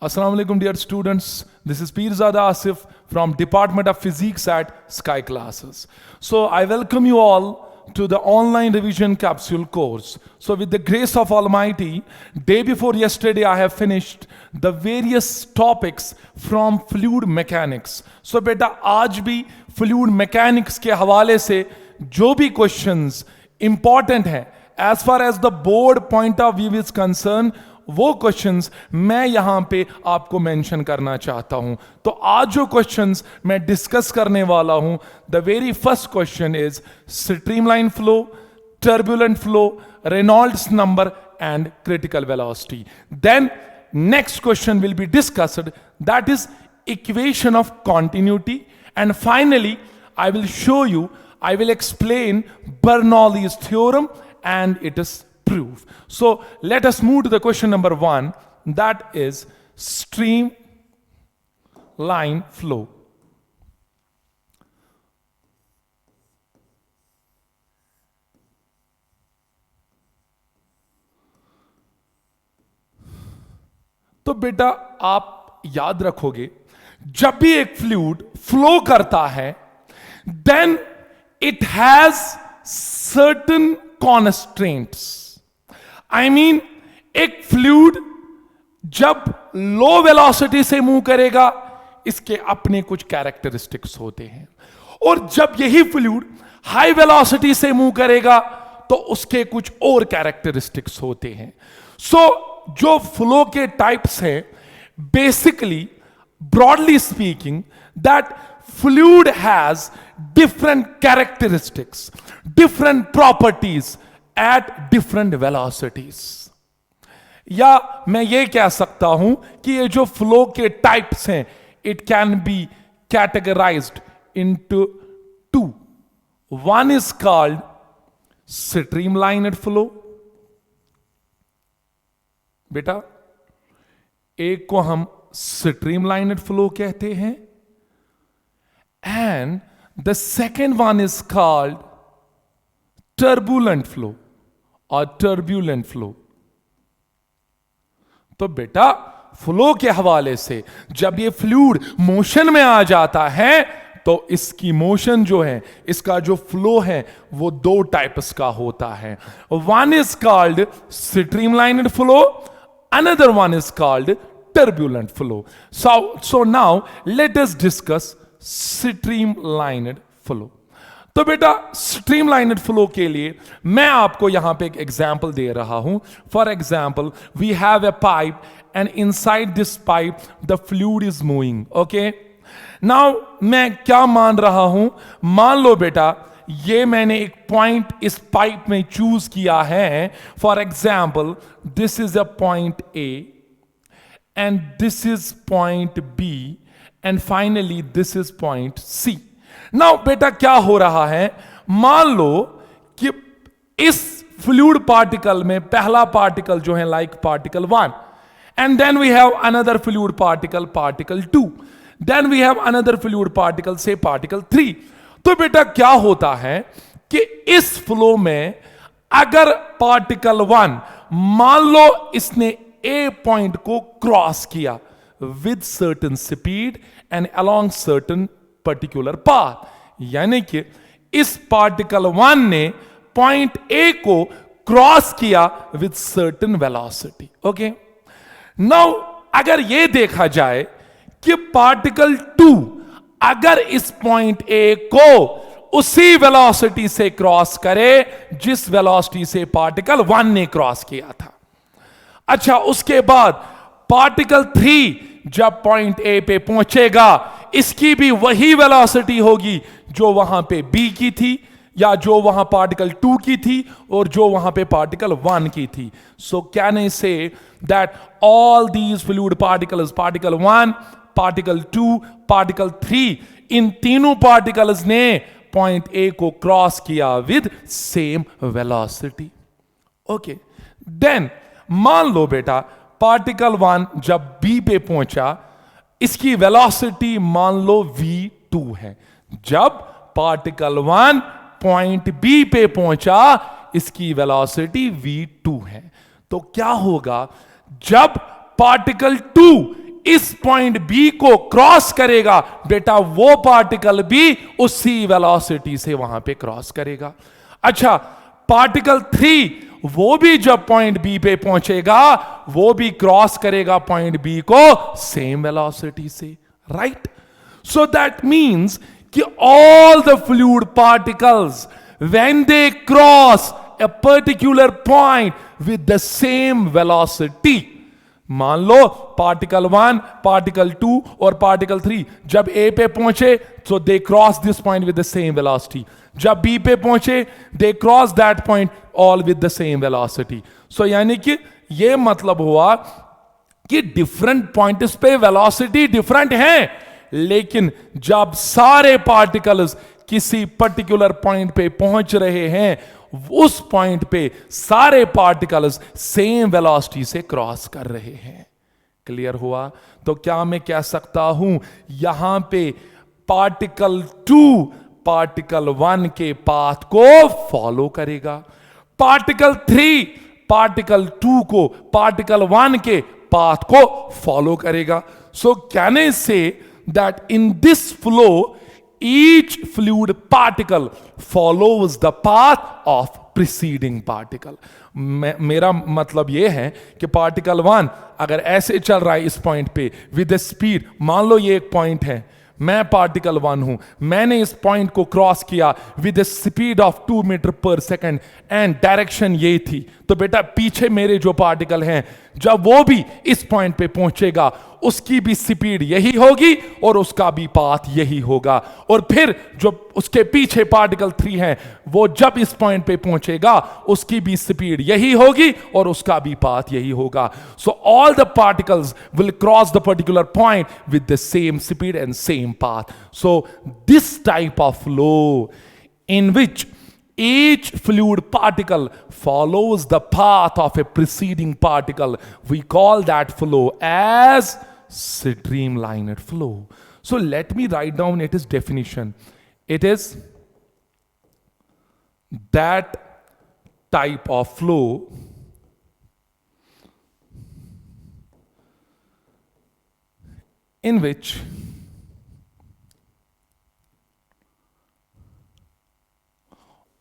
Assalamu alaikum dear students, this is Pirzada Asif from Department of Physics at Sky Classes. So I welcome you all to the online revision capsule course. So with the grace of Almighty, day before yesterday I have finished the various topics from fluid mechanics. So beta आज भी fluid mechanics के हवाले से जो भी questions important है as far as the board point of view is concerned, वो questions मैं यहां पे आपको मेंशन करना चाहता हूं. तो आज जो क्वेश्चंस मैं डिस्कस करने वाला हूं, the very first question is streamline flow, turbulent flow, Reynolds number and critical velocity. Then next question will be discussed, that is equation of continuity, and finally I will show you, I will explain Bernoulli's theorem and it is proof. So let us move to the question number 1, that is streamline flow. तो बेटा आप याद रखोगे, जब भी एक fluid flow करता है, then it has certain constraints. I mean, एक फ्लूइड जब लो वेलोसिटी से मूव करेगा, इसके अपने कुछ कैरेक्टरिस्टिक्स होते हैं, और जब यही फ्लूइड हाई वेलोसिटी से मूव करेगा तो उसके कुछ और कैरेक्टरिस्टिक्स होते हैं. सो जो फ्लो के टाइप्स हैं, basically broadly speaking, that fluid has different characteristics, different properties at different velocities. या मैं ये कह सकता हूं कि ये जो फ्लो के टाइप्स हैं, it can be categorized into two. One is called streamlined flow. बेटा एक को हम streamlined flow कहते हैं, and the second one is called turbulent flow or turbulent flow. तो बेटा फ्लो के हवाले से जब ये फ्लूइड मोशन में आ जाता है, तो इसकी मोशन जो है, इसका जो फ्लो है, वो दो टाइप्स का होता है. One is called streamlined flow, another one is called turbulent flow. So now let us discuss streamlined flow. तो बेटा स्ट्रीमलाइन्ड फ्लो के लिए मैं आपको यहां पे एक एग्जांपल दे रहा हूं. For example, we have a pipe and inside this pipe the fluid is moving. Okay, now मैं क्या मान रहा हूं, मान लो बेटा ये मैंने एक पॉइंट इस पाइप में चूज किया है. For example, this is a point A and this is point B and finally this is point C. Now बेटा क्या हो रहा है, मान लो कि इस फ्लूइड पार्टिकल में पहला पार्टिकल जो है like particle 1, and then we have another fluid particle, particle 2, then we have another fluid particle, say particle 3. तो बेटा क्या होता है कि इस फ्लो में अगर पार्टिकल 1 मान लो इसने A पॉइंट को क्रॉस किया with certain speed and along certain particular path, यानी कि इस पार्टिकल 1 ने पॉइंट A को क्रॉस किया with certain velocity. Okay, now अगर यह देखा जाए कि पार्टिकल 2 अगर इस पॉइंट A को उसी वेलोसिटी से क्रॉस करे जिस वेलोसिटी से पार्टिकल 1 ने क्रॉस किया था. अच्छा, उसके बाद पार्टिकल 3 जब पॉइंट ए पे पहुंचेगा, इसकी भी वही वेलोसिटी होगी जो वहां पे बी की थी, या जो वहां पार्टिकल 2 की थी, और जो वहां पे पार्टिकल 1 की थी. सो can I say that all these fluid particles, particle 1, particle 2, particle 3, इन तीनों पार्टिकल्स ने पॉइंट ए को क्रॉस किया with same velocity. Okay, then मान लो बेटा पार्टिकल 1 जब बी पे पहुंचा, इसकी वेलोसिटी मान लो v2 है. जब पार्टिकल 1 पॉइंट बी पे पहुंचा, इसकी वेलोसिटी v2 है. तो क्या होगा, जब पार्टिकल 2 इस पॉइंट बी को क्रॉस करेगा, बेटा वो पार्टिकल भी उसी वेलोसिटी से वहां पे क्रॉस करेगा। अच्छा, पार्टिकल 3 वो भी जब पॉइंट बी पे पहुंचेगा वो भी क्रॉस करेगा पॉइंट बी को सेम वेलोसिटी से, राइट? सो दैट मीन्स कि all the fluid particles when they cross a particular point with the same velocity, मान लो पार्टिकल 1, पार्टिकल 2 और पार्टिकल 3 जब ए पे पहुंचे तो they cross this point with the same velocity, जब B पे पहुंचे they cross that point all with the same velocity. So यानी कि यह मतलब हुआ कि डिफरेंट पॉइंट्स पे वेलोसिटी डिफरेंट है, लेकिन जब सारे पार्टिकल्स किसी पर्टिकुलर पॉइंट पे पहुंच रहे हैं उस पॉइंट पे सारे पार्टिकल्स सेम वेलोसिटी से क्रॉस कर रहे हैं। क्लियर हुआ? तो क्या मैं कह सकता हूं यहां पे पार्टिकल 2 पार्टिकल 1 के पाथ को फॉलो करेगा, पार्टिकल 3 पार्टिकल 2 को पार्टिकल 1 के पाथ को फॉलो करेगा। सो can I say that in this flow each fluid particle follows the path of preceding particle। मेरा मतलब यह है कि पार्टिकल 1 अगर ऐसे चल रहा है इस पॉइंट पे विद स्पीड, मान लो ये एक पॉइंट है, मैं पार्टिकल 1 हूं, मैंने इस पॉइंट को क्रॉस किया विद स्पीड ऑफ 2 मीटर पर सेकेंड एंड डायरेक्शन ये थी, तो बेटा पीछे मेरे जो पार्टिकल हैं जब वो भी इस पॉइंट पे पहुंचेगा उसकी भी स्पीड यही होगी और उसका भी पाथ यही होगा, और फिर जो उसके पीछे पार्टिकल 3 है वो जब इस पॉइंट पे पहुंचेगा उसकी भी स्पीड यही होगी और उसका भी पाथ यही होगा। So all the particles will cross the particular point with the same speed and same path। So this type of flow in which each fluid particle follows the path of a preceding particle, we call that flow as streamlined flow. So let me write down its definition. It is that type of flow in which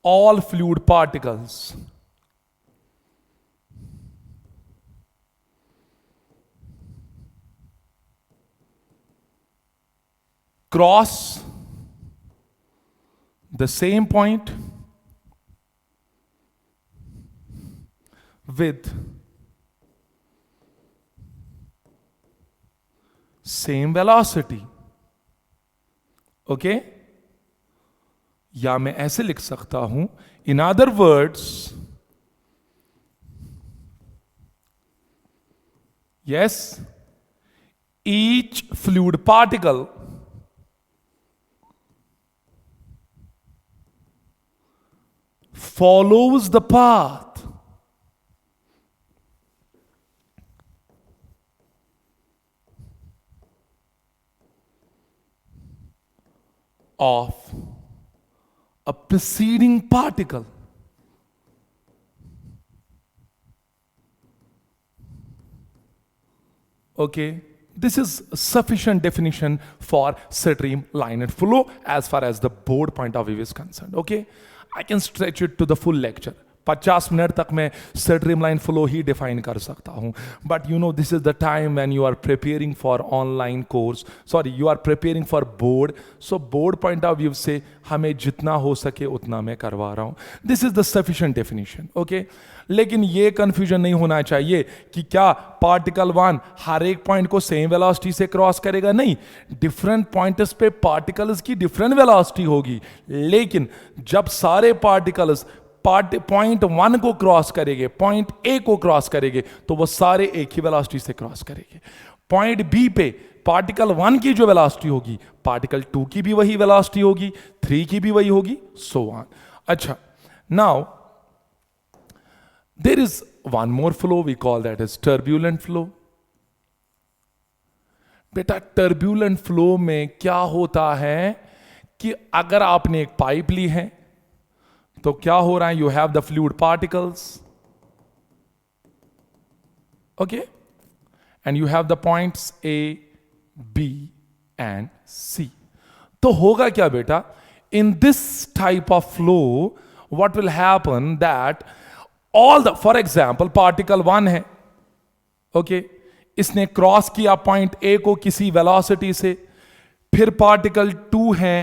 all fluid particles cross the same point with same velocity। okay? या मैं ऐसे लिख सकता हूं, इन other words, yes, each fluid particle follows the path of a preceding particle। okay, this is sufficient definition for streamlined flow as far as the board point of view is concerned। okay, I can stretch it to the full lecture, 50 minute तक मैं streamline flow ही define कर सकता हूं, but you know this is the time when you are preparing for online course, sorry you are preparing for board. So board point of view से हमें जितना हो सके उतना मैं करवा रहा हूं। This is the sufficient definition. Okay, लेकिन ये कंफ्यूजन नहीं होना चाहिए कि क्या पार्टिकल 1 हर एक पॉइंट को सेम वेलोसिटी से क्रॉस करेगा। नहीं, डिफरेंट पॉइंट्स पे पार्टिकल्स की डिफरेंट वेलोसिटी होगी, लेकिन जब सारे पार्टिकल्स पॉइंट 1 को क्रॉस करेंगे, पॉइंट ए को क्रॉस करेंगे, तो वो सारे एक ही वेलोसिटी से क्रॉस करेंगे। पॉइंट बी पे पार्टिकल 1 की जो वेलोसिटी होगी, पार्टिकल 2 की भी वही वेलोसिटी होगी, 3 की भी वही होगी, सो ऑन। अच्छा, now there is one more flow, we call that is turbulent flow. बेटा टर्ब्यूलेंट फ्लो में क्या होता है कि अगर आपने एक पाइप ली है तो क्या हो रहा है, you have the fluid particles, okay, and you have the points A, B and C. तो होगा क्या बेटा, in this type of flow what will happen that all the, for example particle 1 है, ओके, इसने क्रॉस किया point A को किसी velocity से, फिर पार्टिकल 2 है,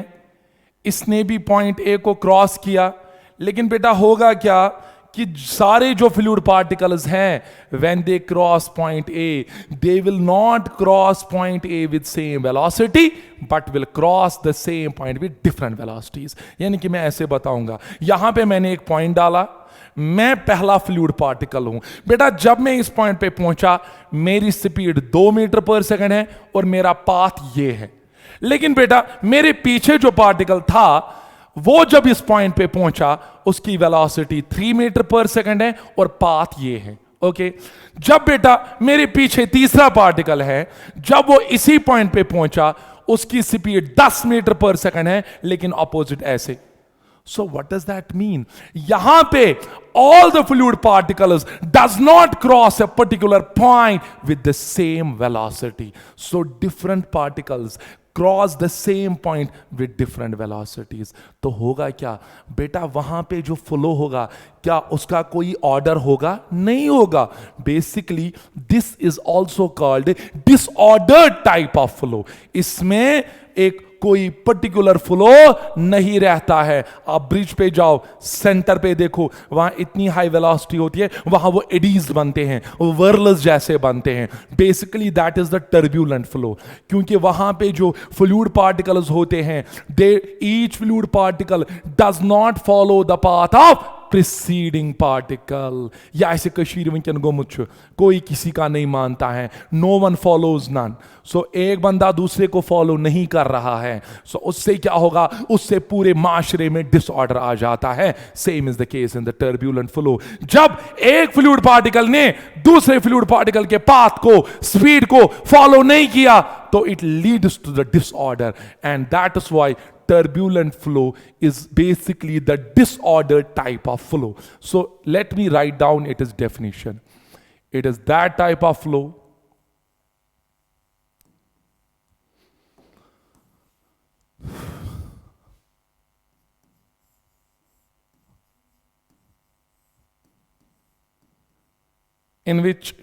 इसने भी पॉइंट ए को क्रॉस किया, लेकिन बेटा होगा क्या कि सारे जो फ्लूइड पार्टिकल्स हैं when they cross point A, they will not cross point A with same velocity but will cross the same point with different velocities. यानी कि मैं ऐसे बताऊंगा, यहां पे मैंने एक पॉइंट डाला, मैं पहला फ्लूइड पार्टिकल हूं बेटा, जब मैं इस पॉइंट पे पहुंचा मेरी स्पीड 2 मीटर पर सेकंड है और मेरा पाथ ये है, लेकिन बेटा मेरे पीछे जो पार्टिकल था वो जब इस पॉइंट पे पहुंचा उसकी वेलोसिटी 3 मीटर पर सेकंड है और पाथ ये है, ओके। जब बेटा मेरे पीछे तीसरा पार्टिकल है, जब वो इसी पॉइंट पे पहुंचा उसकी स्पीड 10 मीटर पर सेकंड है, लेकिन ऑपोजिट ऐसे। So what does that mean? यहां पे all the fluid particles does not cross a particular point with the same velocity. So different particles cross the same point with different velocities. तो होगा क्या बेटा, वहां पे जो फ्लो होगा क्या उसका कोई ऑर्डर होगा? नहीं होगा। Basically this is also called disordered type of flow. इसमें एक कोई पर्टिकुलर फ्लो नहीं रहता है। आप ब्रिज पे जाओ, सेंटर पे देखो, वहां इतनी हाई वेलोसिटी होती है, वहां वो एडीज बनते हैं, वो वर्लस जैसे बनते हैं। Basically that is the turbulent flow, क्योंकि वहां पे जो फ्लूइड पार्टिकल्स होते हैं, they each fluid particle does not follow the path of preceding particle. या ऐसे कशीर वंकन गोमुच कोई किसी का नहीं मानता है, नो वन फॉलोज नन। सो एक बंदा दूसरे को फॉलो नहीं कर रहा है, सो उससे क्या होगा, उससे पूरे माशरे में डिसऑर्डर आ जाता है। Same is the case in the turbulent flow. जब एक फ्लूइड पार्टिकल ने दूसरे फ्लूइड पार्टिकल के पाथ को, स्पीड को फॉलो नहीं किया, तो it leads to the disorder, and that is why turbulent flow is basically the disordered type of flow. So let me write down its definition. It is that type of flow in which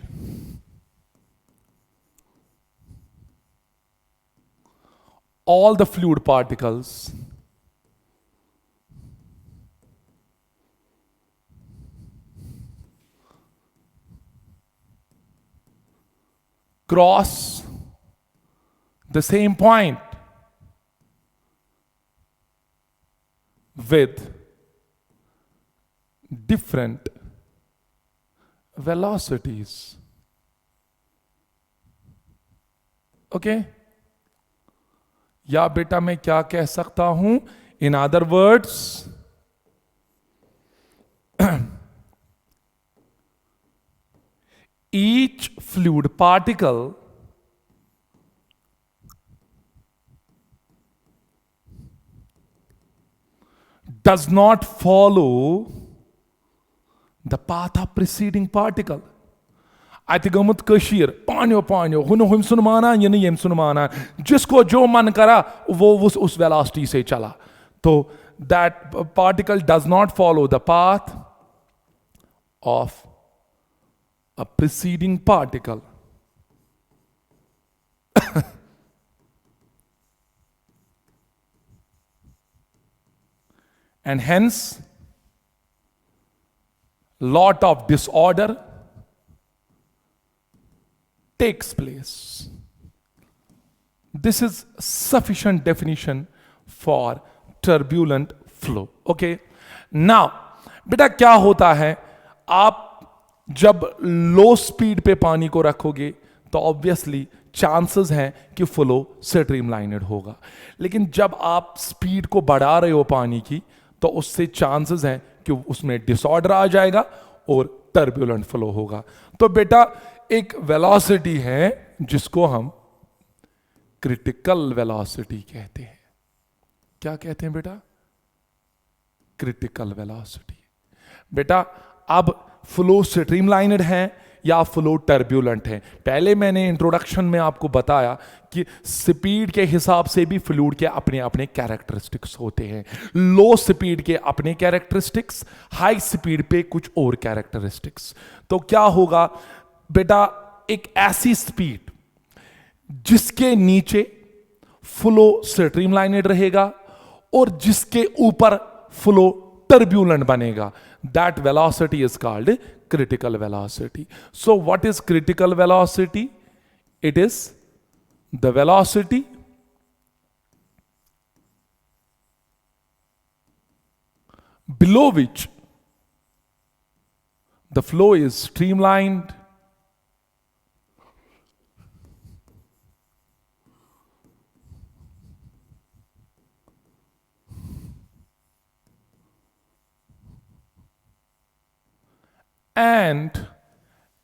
all the fluid particles cross the same point with different velocities. Okay? या बेटा मैं क्या कह सकता हूं, इन other words, each fluid particle does not follow the path of preceding particle. अति गमुत कशीर पानियो पानियो हुन हुम सुन माना ये नहीं सुन माना, जिसको जो मन करा वो उस वेलोसिटी से चला। तो that particle does not follow the path of a preceding particle. and hence lot of disorder takes place. This is sufficient definition for turbulent flow. Okay, now बेटा क्या होता है, आप जब लो स्पीड पे पानी को रखोगे तो ऑब्वियसली चांसेस हैं कि फ्लो स्ट्रीमलाइनड होगा, लेकिन जब आप स्पीड को बढ़ा रहे हो पानी की तो उससे चांसेस हैं कि उसमें डिसऑर्डर आ जाएगा और टर्ब्यूलेंट फ्लो होगा। तो बेटा एक वेलोसिटी है जिसको हम क्रिटिकल वेलोसिटी कहते हैं। क्या कहते हैं बेटा? Critical velocity. बेटा अब फ्लो स्ट्रीमलाइनड है, या फ्लो टर्ब्यूलेंट है। पहले मैंने इंट्रोडक्शन में आपको बताया कि स्पीड के हिसाब से भी फ्लूइड के अपने अपने कैरेक्टरिस्टिक्स होते हैं। लो स्पीड के अपने कैरेक्टरिस्टिक्स, हाई स्पीड पे कुछ और कैरेक्टरिस्टिक्स। तो क्या होगा बेटा, एक ऐसी स्पीड जिसके नीचे फ्लो स्ट्रीमलाइनेड रहेगा और जिसके ऊपर फ्लो टर्ब्यूलेंट बनेगा, that velocity is called critical velocity. So what is critical velocity? It is the velocity below which the flow is streamlined and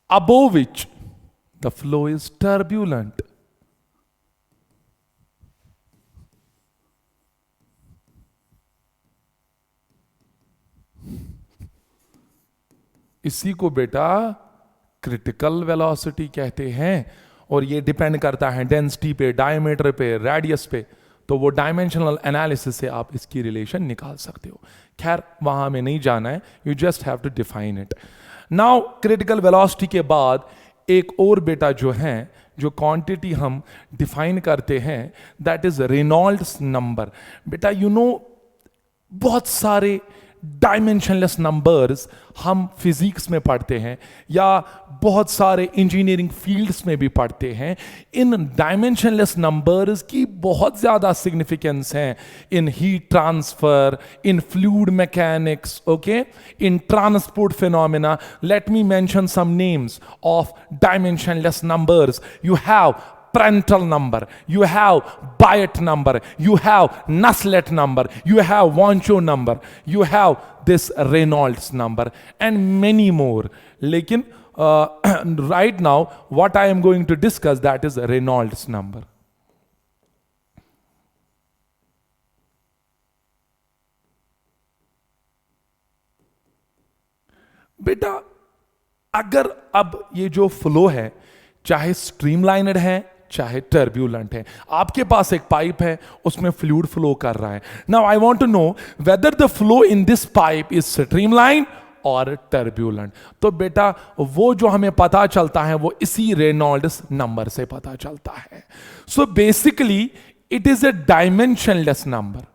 above which the flow is turbulent. इसी को बेटा critical velocity कहते हैं। और ये depend करता है density पे, डायमीटर पे, रेडियस पे। तो वो डायमेंशनल एनालिसिस से आप इसकी रिलेशन निकाल सकते हो। खैर वहां में नहीं जाना है, you just have to define it. Now critical velocity के बाद एक और बेटा जो है, जो क्वांटिटी हम डिफाइन करते हैं, दैट इज रेनॉल्ड्स नंबर। बेटा यू नो बहुत सारे डायमेंशनलेस नंबर्स हम फिजिक्स में पढ़ते हैं या बहुत सारे इंजीनियरिंग फील्ड्स में भी पढ़ते हैं। इन डायमेंशनलेस नंबर्स की बहुत ज़्यादा सिग्निफिकेंस है in heat transfer, in fluid mechanics, okay, in transport phenomena. Let me mention some names of dimensionless numbers. You have Prandtl number, you have Biot number, you have Nusselt number, you have Wancho number, you have this Reynolds number and many more. लेकिन right now what I am going to discuss, that is Reynolds number. बेटा अगर अब ये जो flow है चाहे स्ट्रीमलाइनड है चाहे टर्ब्यूलेंट है, आपके पास एक पाइप है, उसमें फ्लूइड फ्लो कर रहा है। Now I want to know whether the flow in this pipe is streamline और टर्ब्यूलेंट। तो बेटा वो जो हमें पता चलता है वो इसी रेनॉल्ड्स नंबर से पता चलता है। So basically it is a dimensionless number,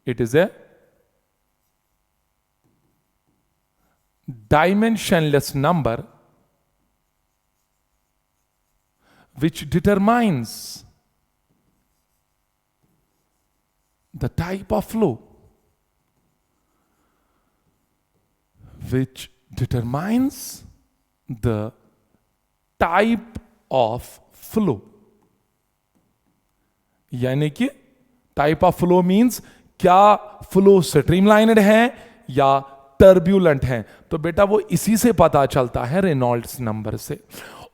it is a dimensionless number which determines the type of flow, which determines the type of flow। यानी कि टाइप ऑफ फ्लो मींस क्या फ्लो स्ट्रीमलाइनड है या turbulent है। तो बेटा वो इसी से पता चलता है, रेनॉल्ड्स नंबर से।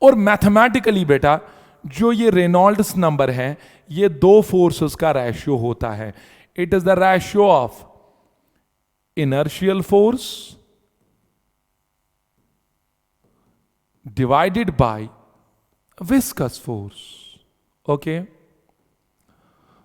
और मैथमेटिकली बेटा जो ये रेनॉल्ड्स नंबर है ये दो फोर्सेस का रेशियो होता है। It is the ratio of inertial force divided by viscous force. Okay,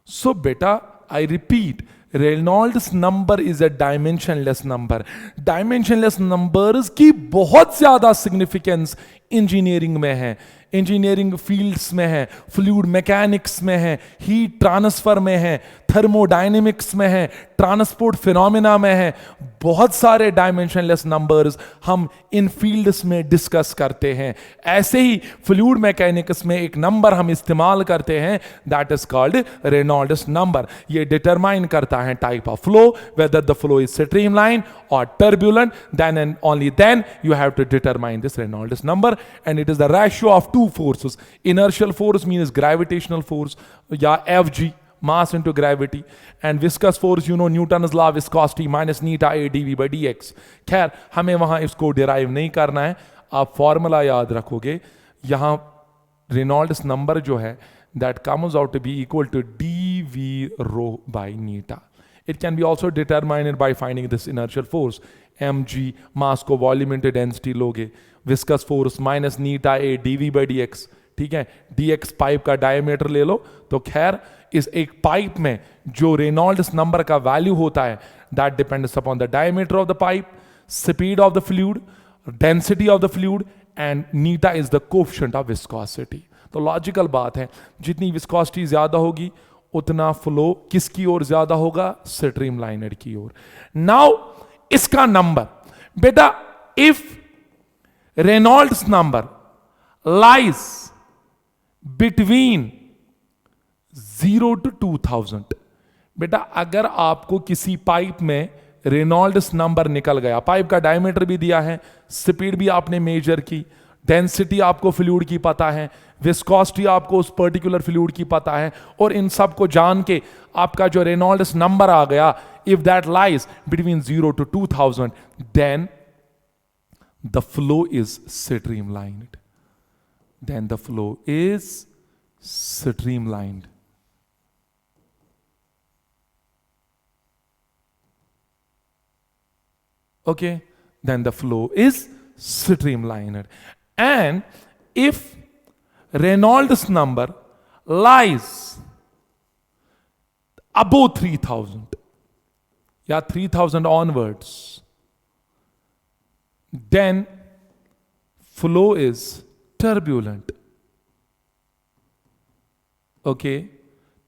so बेटा I repeat, Reynolds number is a dimensionless number. Dimensionless numbers की बहुत ज्यादा सिग्निफिकेंस इंजीनियरिंग में है, इंजीनियरिंग फील्ड्स में है, फ्लूइड मैकेनिक्स में है, हीट ट्रांसफर में है, थर्मोडायनेमिक्स में है, ट्रांसपोर्ट फिनोमेना में है। बहुत सारे डायमेंशनलेस नंबर्स हम इन फील्ड्स में डिस्कस करते हैं। ऐसे ही फ्लूइड मैकेनिक्स में एक नंबर हम इस्तेमाल करते हैं, that is called Reynolds number. ये डिटरमाइन करता है type of flow, whether the flow is streamline और turbulent, then and only then you have to determine this Reynolds number. And it is the ratio of two forces. Inertial force means gravitational force या Fg, mass into gravity, and viscous force, you know Newton's law, viscosity minus neta a dv by dx। खैर हमें वहां इसको derive नहीं करना है, आप formula याद रखोगे। यहां रेनॉल्ड्स नंबर जो है that comes out to be equal to dv rho by neta। It can be also determined by finding this inertial force mg, मास को वॉल्यूम इंटू डेंसिटी लोगे, viscous force minus Neeta A dv by dx, ठीक है, dx pipe का diameter ले लो। तो खैर इस एक पाइप में जो रेनॉल्ड्स नंबर का वैल्यू होता है that depends upon the diameter of the pipe, speed of the fluid, density of the fluid and Neeta is the coefficient of viscosity. तो लॉजिकल बात है, जितनी विस्कोसिटी ज्यादा होगी उतना फ्लो किसकी ओर ज्यादा होगा, स्ट्रीमलाइनर की ओर। नाउ इसका नंबर बेटा, if Reynolds number lies between 0 to 2000, बेटा अगर आपको किसी पाइप में रेनॉल्ड्स नंबर निकल गया, पाइप का डायमीटर भी दिया है, स्पीड भी आपने मेजर की, डेंसिटी आपको फ्लूइड की पता है, विस्कोसिटी आपको उस पर्टिकुलर फ्लूइड की पता है, और इन सब को जान के आपका जो रेनॉल्ड्स नंबर आ गया, if that lies between 0 to 2000, then the flow is streamlined, then the flow is streamlined. Okay, then the flow is streamlined. And if Reynolds number lies above 3000 या 3000 onwards, then flow is turbulent. Okay,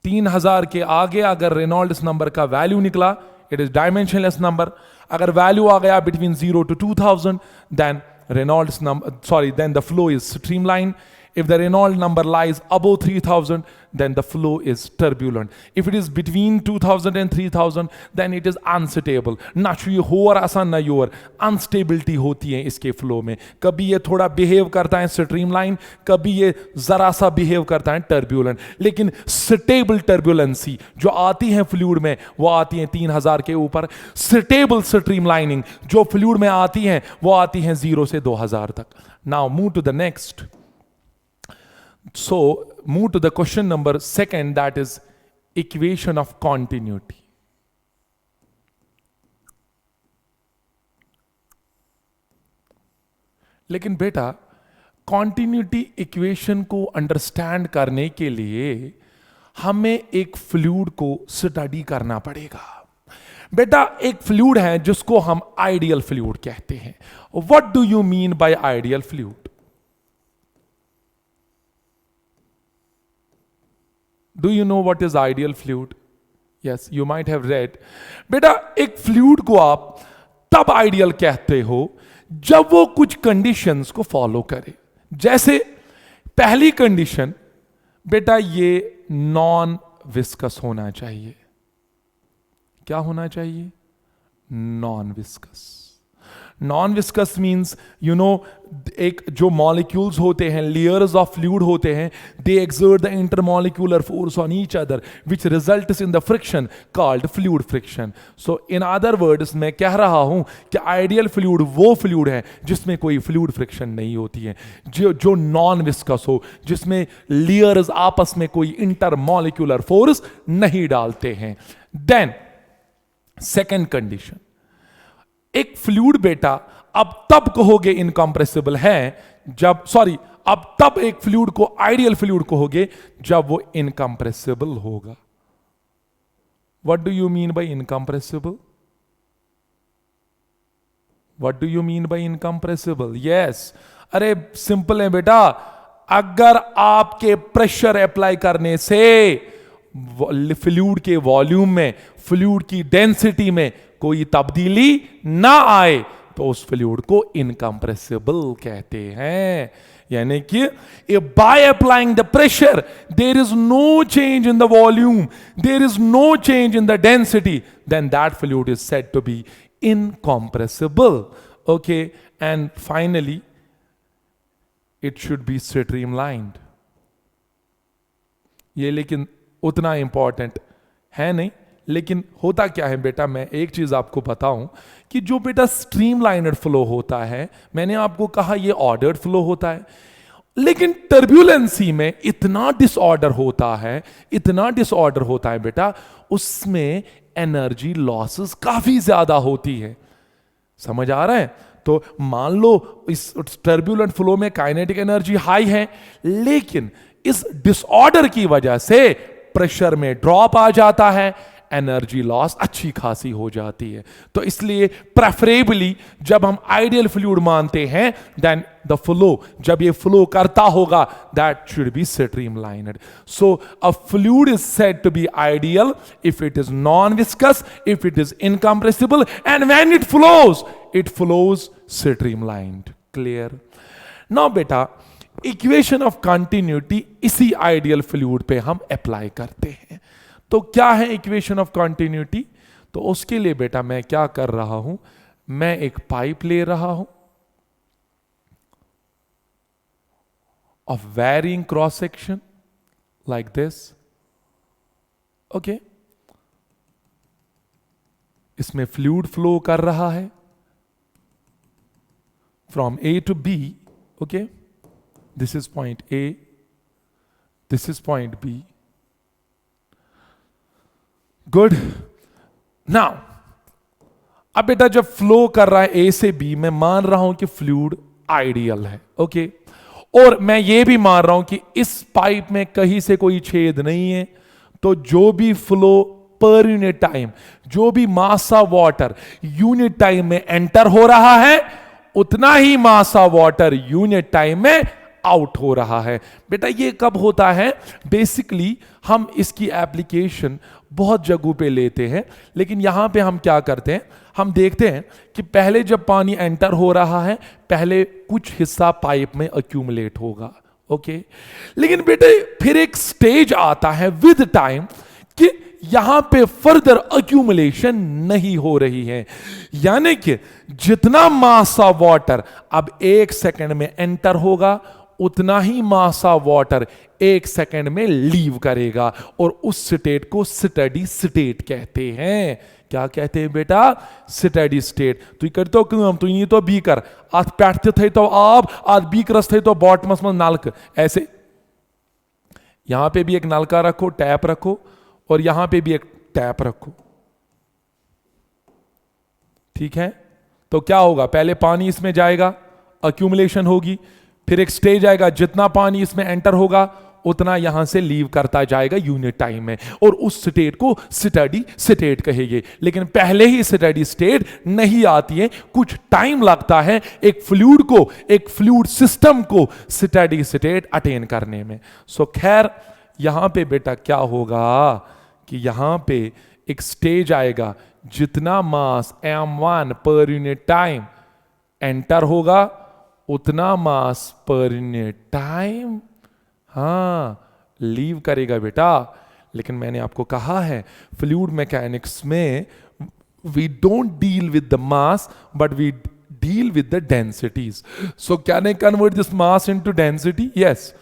3000 के आगे अगर Reynolds number का value निकला, it is dimensionless number. अगर value आ गया between 0 to 2000, then Reynolds number then the flow is streamline. If the Reynolds number lies above 3000, then the flow is turbulent. If it is between 2000 and 3000, then it is unstable. ना चाहिए होर आसान ना your, instability होती है इसके flow में। कभी ये थोड़ा बिहेव करता है स्ट्रीमलाइन, कभी ये जरा सा बिहेव करता है टर्ब्यूलेंट। लेकिन स्टेबल टर्ब्यूलेंसी जो आती है फ्लूइड में, वो आती है 3000 के ऊपर। स्टेबल स्ट्रीमलाइनिंग जो फ्लूइड में आती है, वो आती है 0 से 2000 तक। Now move to the next. So move to the question number 2, that is equation of continuity. लेकिन बेटा कॉन्टिन्यूटी इक्वेशन को अंडरस्टैंड करने के लिए हमें एक फ्लूइड को स्टडी करना पड़ेगा। बेटा एक फ्लूइड है जिसको हम आइडियल फ्लूइड कहते हैं। What do you mean by ideal fluid? Do you know what is ideal fluid? Yes, you might have read. बेटा एक फ्लूइड को आप तब आइडियल कहते हो जब वो कुछ कंडीशंस को फॉलो करे। जैसे पहली कंडीशन बेटा, ये नॉन विस्कस होना चाहिए। क्या होना चाहिए? Non viscous. Non viscous means you know, एक जो मॉलिक्यूल्स होते हैं, लेयर्स ऑफ फ्लूइड होते हैं, they exert the intermolecular force on each other which results in the friction called fluid friction. So in other words मैं कह रहा हूं कि आइडियल फ्लूइड वो फ्लूइड है जिसमें कोई फ्लूइड फ्रिक्शन नहीं होती है, जो नॉन विस्कस हो, जिसमें लेयर्स आपस में कोई इंटरमॉलिक्यूलर फोर्स नहीं डालते हैं। देन सेकेंड कंडीशन, एक फ्लूइड बेटा अब तब कहोगे इनकंप्रेसिबल है जब, अब तब एक फ्लूइड को आइडियल फ्लूइड कहोगे जब वो इनकंप्रेसिबल होगा। What do you mean by incompressible? What do you mean by incompressible? Yes, अरे सिंपल है बेटा, अगर आपके प्रेशर अप्लाई करने से फ्लूइड के वॉल्यूम में, फ्लूइड की डेंसिटी में कोई तब्दीली ना आए तो उस फ्लूइड को इनकंप्रेसिबल कहते हैं। यानी कि by applying the pressure there is no change in the volume, there is no change in the density, then that fluid is said to be incompressible. Okay, and finally it should be streamlined. ये लेकिन उतना important है नहीं, लेकिन होता क्या है बेटा, मैं एक चीज आपको बताऊं कि जो बेटा स्ट्रीमलाइनड फ्लो होता है, मैंने आपको कहा ये ऑर्डर्ड फ्लो होता है, लेकिन टर्ब्यूलेंसी में इतना डिसऑर्डर होता है, इतना डिसऑर्डर होता है बेटा, उसमें एनर्जी लॉसेस काफी ज्यादा होती है। समझ आ रहा है? तो मान लो इस टर्ब्यूलेंट फ्लो में काइनेटिक एनर्जी हाई है, लेकिन इस डिसऑर्डर की वजह से प्रेशर में ड्रॉप आ जाता है, एनर्जी लॉस अच्छी खासी हो जाती है। तो इसलिए प्रेफरेबली जब हम आइडियल फ्लूइड मानते हैं, देन द फ्लो, जब ये फ्लो करता होगा, that should be streamlined. So a fluid is said to be ideal if it is non viscous, if it is incompressible, and when it flows streamlined. Clear? Now बेटा, equation of continuity इसी ideal fluid पे हम apply करते हैं। तो क्या है equation of continuity? तो उसके लिए बेटा मैं क्या कर रहा हूं, मैं एक पाइप ले रहा हूं of varying cross section like this. Okay, इसमें फ्लूइड फ्लो कर रहा है from A to B. Okay, this is point A, this is point B. Good. Now अब बेटा जब फ्लो कर रहा है ए से बी, मैं मान रहा हूं कि फ्लूइड आइडियल है। ओके, और मैं ये भी मान रहा हूं कि इस पाइप में कहीं से कोई छेद नहीं है, तो जो भी फ्लो पर यूनिट टाइम, जो भी mass of water unit time में एंटर हो रहा है, उतना ही mass of water unit time में आउट हो रहा है। बेटा ये कब होता है? बेसिकली हम इसकी एप्लीकेशन बहुत जगहों पे लेते हैं, लेकिन यहां पे हम क्या करते हैं, हम देखते हैं कि पहले जब पानी एंटर हो रहा है, पहले कुछ हिस्सा पाइप में अक्यूमुलेट होगा। ओके, लेकिन बेटे फिर एक स्टेज आता है विद टाइम कि यहां पे फर्दर अक्यूमुलेशन नहीं हो रही है, यानी कि जितना मास ऑफ वाटर अब 1 सेकंड में एंटर होगा, उतना ही मास ऑफ वाटर 1 सेकंड में लीव करेगा, और उस स्टेट को स्टेडी स्टेट कहते हैं। क्या कहते हैं बेटा? Steady state. तु करतो काम, तु नहीं तो बीकर अत पैठ थे तो आब, अत बीकरस थे तो बॉटमस में नलक। ऐसे यहां पे भी एक नलका रखो, टैप रखो, और यहां पे भी एक टैप रखो। ठीक है? तो क्या होगा? पहले पानी इसमें जाएगा, अक्यूमुलेशन होगी, फिर एक स्टेज आएगा, जितना पानी इसमें एंटर होगा उतना यहां से लीव करता जाएगा यूनिट टाइम में, और उस स्टेट को स्टेडी स्टेट कहेंगे। लेकिन पहले ही स्टेडी स्टेट नहीं आती है, कुछ टाइम लगता है एक फ्लूइड को, एक फ्लूइड सिस्टम को स्टेडी स्टेट अटेन करने में। सो खैर यहां पे बेटा क्या होगा कि यहां पे एक स्टेज आएगा, जितना मास m1 पर यूनिट टाइम एंटर होगा, उतना मास पर यूनिट टाइम लीव करेगा बेटा। लेकिन मैंने आपको कहा है फ्लूइड मैकेनिक्स में we don't deal with the mass, but we deal with the densities. So can I convert this mass into density? Yes,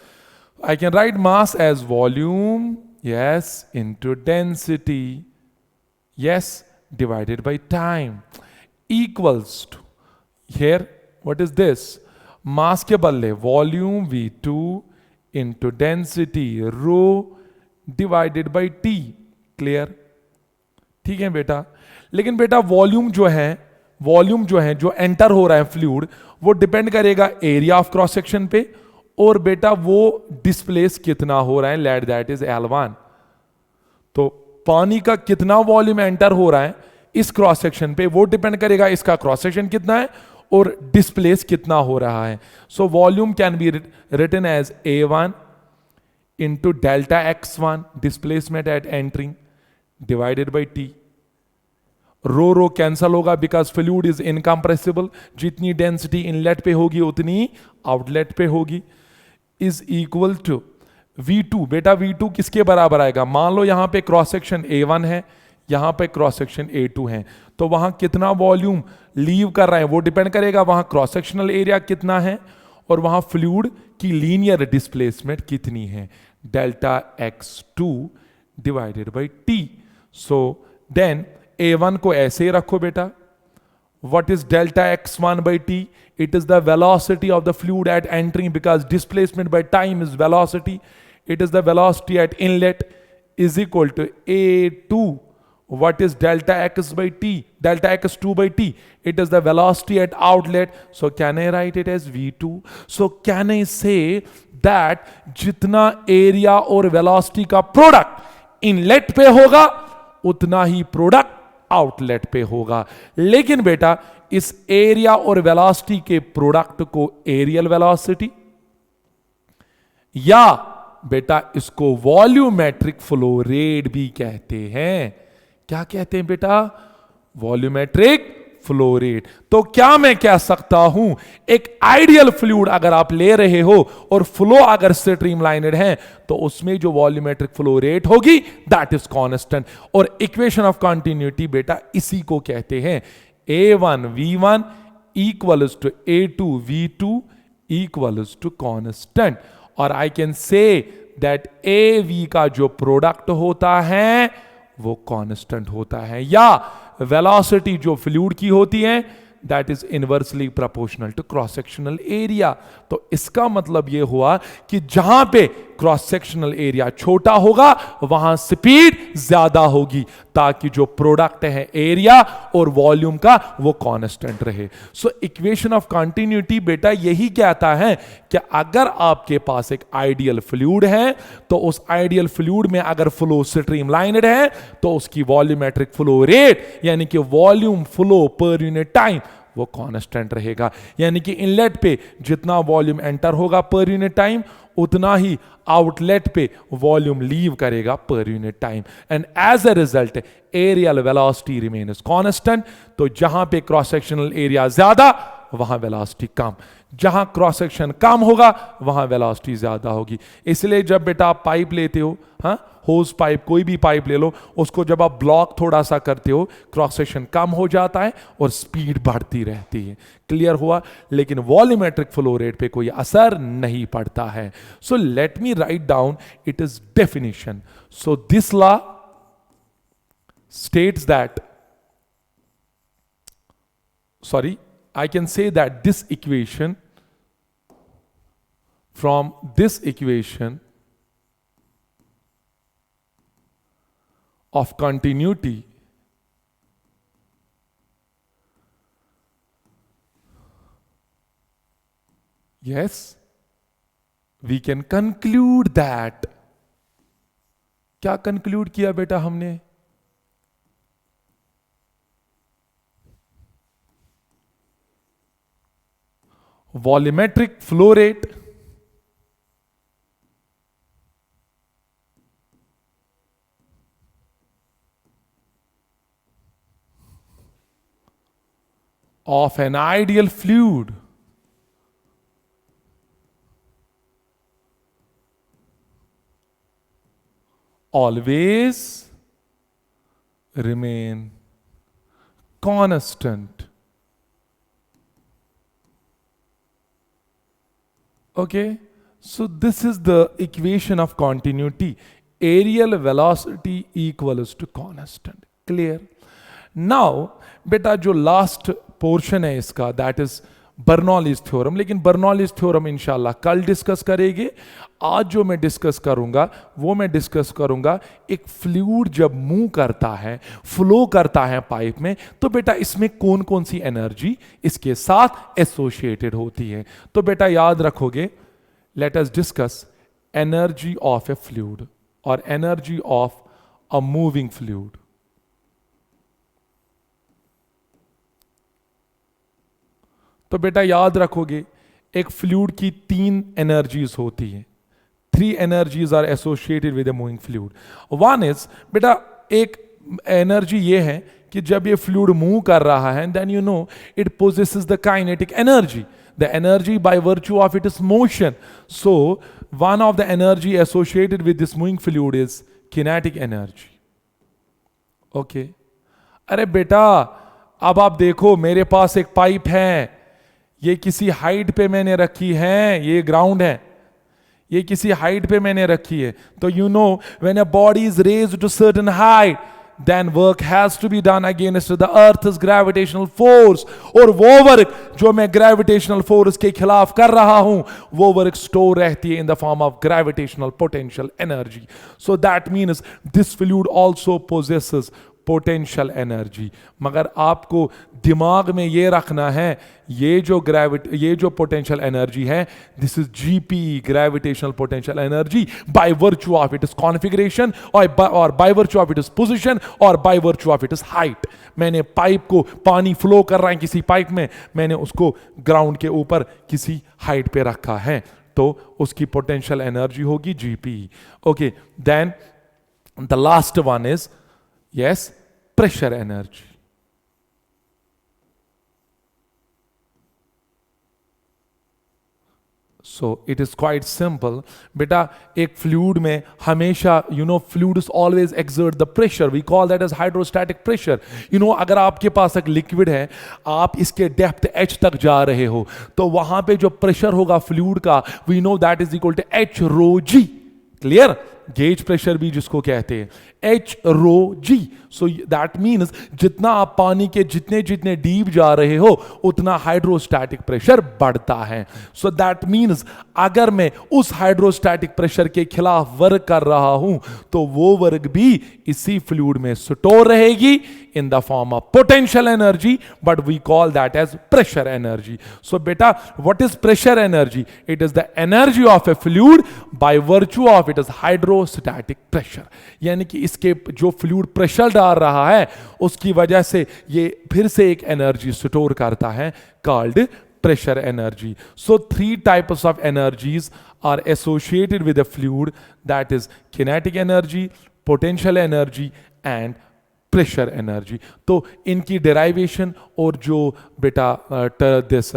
I can write mass as volume, yes, into density, yes, divided by time, equals to, here what is this? Mass के बदले volume V2 into density rho divided by T। Clear? ठीक है बेटा। लेकिन बेटा volume जो है जो एंटर हो रहा है फ्लूइड, वो डिपेंड करेगा एरिया ऑफ क्रॉस सेक्शन पे, और बेटा वो डिस्प्लेस कितना हो रहा है, लेट दैट इज L1। तो पानी का कितना वॉल्यूम एंटर हो रहा है इस क्रॉस सेक्शन पे, वो डिपेंड करेगा इसका क्रॉस सेक्शन कितना है और डिस्प्लेस कितना हो रहा है। So volume can be written as A1 into delta x1 displacement at entering divided by T। Rho cancel होगा बिकॉज फ्लूइड इज इनकम्प्रेसिबल, जितनी डेंसिटी इनलेट पे होगी उतनी आउटलेट पे होगी, इज इक्वल टू V2। बेटा V2 किसके बराबर आएगा? मान लो यहां पे क्रॉस सेक्शन A1 है, यहां पे क्रॉस सेक्शन A2 है, तो वहां कितना वॉल्यूम लीव कर रहा है वो डिपेंड करेगा वहां क्रॉस सेक्शनल एरिया कितना है और वहां फ्लूइड की लीनियर डिस्प्लेसमेंट कितनी है, delta x2 divided by T। So then A1 को ऐसे ही रखो बेटा, what is delta x1 by T? It is the velocity of the fluid at entering, because displacement by time is velocity. It is the velocity at inlet is equal to A2 What is delta x by t? Delta x2 by t. It is the velocity at outlet. So can I write it as v2? So can I say that जितना area और velocity का product inlet पे होगा उतना ही product outlet पे होगा. लेकिन बेटा इस एरिया और वेलोसिटी के प्रोडक्ट को एरियल वेलोसिटी या बेटा इसको वॉल्यूमेट्रिक फ्लो रेट भी कहते हैं. क्या कहते हैं बेटा? Volumetric flow rate. तो क्या मैं कह सकता हूं एक आइडियल फ्लूइड अगर आप ले रहे हो और फ्लो अगर स्ट्रीमलाइनड है तो उसमें जो वॉल्यूमेट्रिक फ्लो रेट होगी दैट इज कांस्टेंट. और इक्वेशन ऑफ कंटिन्यूटी बेटा इसी को कहते हैं. a1 v1 equals to a2 v2 equals to constant. और I can say that A V का जो प्रोडक्ट होता है वो कांस्टेंट होता है, या वेलोसिटी जो फ्लूइड की होती है that is inversely proportional to cross sectional area. तो इसका मतलब यह हुआ कि जहां पे क्रॉस सेक्शनल एरिया छोटा होगा वहां स्पीड ज्यादा होगी ताकि जो प्रोडक्ट है एरिया और वॉल्यूम का वो कांस्टेंट रहे. सो इक्वेशन ऑफ कंटिन्यूटी बेटा यही कहता है कि अगर आपके पास एक आइडियल फ्लूइड है तो उस आइडियल फ्लूइड में अगर फ्लो स्ट्रीमलाइनड है तो उसकी वॉल्यूमेट्रिक फ्लो रेट यानी कि वॉल्यूम फ्लो पर यूनिट टाइम वो कांस्टेंट रहेगा. यानी कि इनलेट पे जितना वॉल्यूम एंटर होगा पर यूनिट टाइम उतना ही आउटलेट पे वॉल्यूम लीव करेगा per unit time. And as a result areal velocity remains constant. तो जहां पे क्रॉस सेक्शनल एरिया ज्यादा वहां वेलोसिटी कम, जहां क्रॉस सेक्शन कम होगा वहां वेलोसिटी ज्यादा होगी. इसलिए जब बेटा आप पाइप लेते हो, हाँ होज पाइप कोई भी पाइप ले लो, उसको जब आप ब्लॉक थोड़ा सा करते हो क्रॉस सेक्शन कम हो जाता है और स्पीड बढ़ती रहती है. क्लियर हुआ? लेकिन वॉल्यूमेट्रिक फ्लो रेट पे कोई असर नहीं पड़ता है. So let me write down it is definition. So this law states that, sorry, I can say that this equation, from this equation of continuity, yes, we can conclude that. क्या conclude किया बेटा हमने? Volumetric flow rate of an ideal fluid always remain constant. Okay, so this is the equation of continuity. Aerial velocity equals to constant. Clear? Now बेटा जो last portion है इसका that is Bernoulli's theorem. लेकिन Bernoulli's theorem इंशाल्लाह कल discuss करेंगे. आज जो मैं डिस्कस करूंगा वो मैं डिस्कस करूंगा एक फ्लूइड जब मूव करता है, फ्लो करता है पाइप में, तो बेटा इसमें कौन कौन सी एनर्जी इसके साथ एसोसिएटेड होती है. तो बेटा याद रखोगे, let us discuss energy of a fluid और energy of a moving fluid. तो बेटा याद रखोगे एक फ्लूइड की 3 एनर्जीज होती है. 3 energies are associated with a moving fluid. One is बेटा एक एनर्जी ये है कि जब ये फ्लूइड मूव कर रहा है then you know it possesses the kinetic energy, the energy by virtue of its motion. So one of the energy associated with this moving fluid is kinetic energy. Okay, अरे बेटा अब आप देखो मेरे पास एक पाइप है, ये किसी हाइट पे मैंने रखी है, ये ग्राउंड है, ये किसी हाइट पे मैंने रखी है. तो you know when a body is raised to certain height then work has to be done against the earth's gravitational force. और वो वर्क जो मैं ग्रेविटेशनल फोर्स के खिलाफ कर रहा हूं वो वर्क स्टोर रहती है in the form of gravitational potential energy. So that means this fluid also possesses potential energy. मगर आपको दिमाग में ये रखना है, ये जो पोटेंशियल एनर्जी है, this is GP, gravitational potential energy, by virtue of it is configuration और by virtue of it is position और by virtue of it is height. मैंने पाइप को, पानी फ्लो कर रहा है किसी पाइप में, मैंने उसको ग्राउंड के ऊपर किसी हाइट पे रखा है, तो उसकी पोटेंशियल एनर्जी होगी GP. Okay, then the last one is yes pressure energy. So it is quite simple बेटा। एक फ्लूइड में हमेशा fluid is always exert the pressure, we call that as hydrostatic pressure. अगर आपके पास एक लिक्विड है, आप इसके डेप्थ h तक जा रहे हो, तो वहां पे जो प्रेशर होगा फ्लूइड का, we know that is equal to h rho g। Clear? Gauge pressure भी जिसको कहते हैं, h rho g। So that means जितना आप पानी के जितने डीप जा रहे हो, उतना हाइड्रोस्टैटिक प्रेशर बढ़ता है। सो दैट मीन्स अगर मैं उस हाइड्रोस्टैटिक प्रेशर के खिलाफ वर्क कर रहा हूं, तो वो वर्क भी इसी फ्लूइड में स्टोर रहेगी in the form of potential energy, but we call that as pressure energy. So बेटा, what is pressure energy? It is the energy of a fluid by virtue of it is hydrostatic pressure. यानी कि इसके जो fluid pressure डाल रहा है, उसकी वजह से ये फिर से एक एनर्जी स्टोर करता है, called pressure energy. So 3 types of energies are associated with a fluid, that is kinetic energy, potential energy and pressure energy. तो इनकी डेराइवेशन और जो बेटा दिस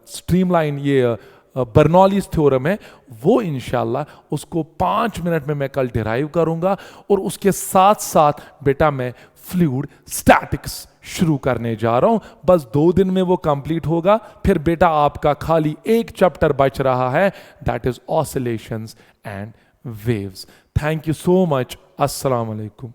स्ट्रीमलाइन ये बर्नौलीज थ्योरम है, वो इंशाल्लाह उसको 5 मिनट में मैं कल डिराइव करूंगा, और उसके साथ साथ बेटा मैं फ्लूइड स्टैटिक्स शुरू करने जा रहा हूं। बस 2 दिन में वो कंप्लीट होगा, फिर बेटा आपका खाली एक चैप्टर बच रहा है, that is oscillations and waves. Thank you so much. अस्सलाम वालेकुम।